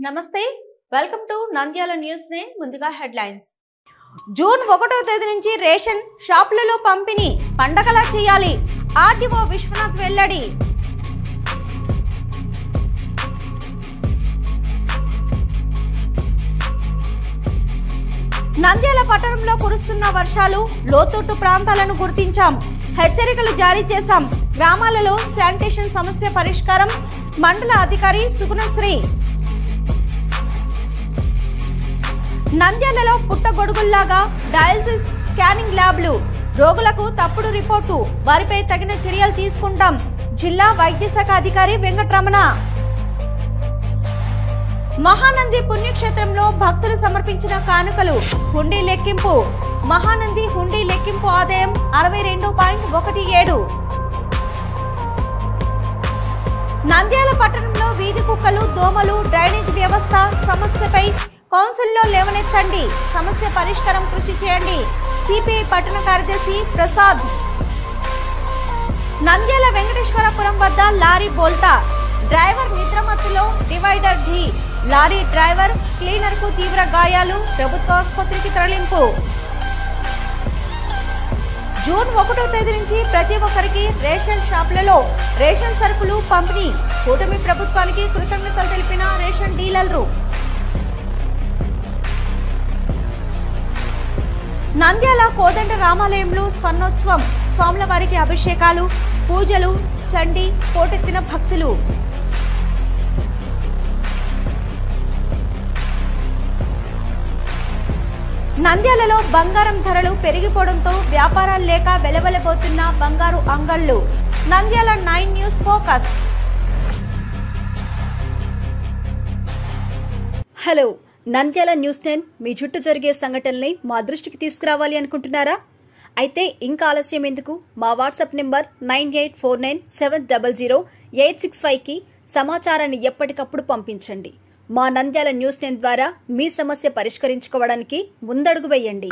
నమస్తే welcome to Nandyal news నే ముందుగా హెడ్లైన్స్ జూన్ 1వ తేదీ నుంచి రేషన్ షాపులలో పంపిణీ పండగలా చేయాలి ఆర్డీఓ విశ్వనాథ్ వెల్లడి నంద్యాల పట్టణంలో కురుస్తున్న వర్షాలు లోతట్టు ప్రాంతాలను గుర్తించాం హెచ్చరికలు జారీ చేశాం గ్రామాలలో శానిటేషన్ సమస్య పరిష్కారం మండల అధికారి సుగుణశ్రీ నంద్యాలలో పుట్టగొడుగుల్లాగా డయాలసిస్ స్కానింగ్ ల్యాబ్లు రోగులకు తప్పుడు రిపోర్టు వారిపై తగిన చర్యలు తీసుకుంటాం జిల్లా వైద్య శాఖ అధికారి వెంకటరమణ మహానంది పుణ్యక్షేత్రంలో భక్తులు సమర్పించిన కానుకలు హుండీ లెక్కింపు మహానంది హుండీ లెక్కింపు ఆదాయం 62.17 నంద్యాల పట్టణంలో వీధి కుక్కలు దోమలు డ్రైనేజ్ వ్యవస్థ సమస్యపై కౌన్సిల్లో లేవనెత్తండి సమస్య పరిష్కారం కృషి చేయండి సిపిఐ పట్టణ కార్యదర్శి ప్రసాద్ నంద్యాల వెంకటేశ్వరపురం వద్ద లారీ బోల్తా డ్రైవర్ నిద్రమత్తులో డివైడర్ ఢీ లారీ డ్రైవర్ క్లీనర్ కు తీవ్ర గాయాలు ప్రభుత్వ ఆసుపత్రికి తరలింపు జూన్ 1వ తేదీ నుంచి ప్రతి ఒక్కరికి రేషన్ షాపులలో రేషన్ సరుకులు పంపిణీ కూటమి ప్రభుత్వానికి కృతజ్ఞతలు తెలిపిన రేషన్ డీలర్లు నంద్యాల కోదండ రామాలయంలో స్వర్ణోత్సవం స్వాములవారికి అభిషేకాలు పూజలు చండీ పోటెత్తిన భక్తులు నంద్యాలలో బంగారం ధరలు పెరిగిపోవడంతో వ్యాపారాలు లేక వెలవెలబోతున్న బంగారు అంగళ్ళు Nandyal 9 news focus. Hello Nandyal news 10 మీ చుట్టూ జరిగే సంఘటనల్ని మా దృష్టికి తీసుకురావాలి అనుకుంటున్నారా? అయితే ఇంకా ఆలస్యం ఎందుకు? మా వాట్సాప్ నెంబర్ 9849700865కి సమాచారాన్ని ఎప్పటికప్పుడు పంపించండి. మా నంద్యాల న్యూస్ 10 ద్వారా మీ సమస్య పరిష్కరించుకోవడానికి ముందడుగు వేయండి.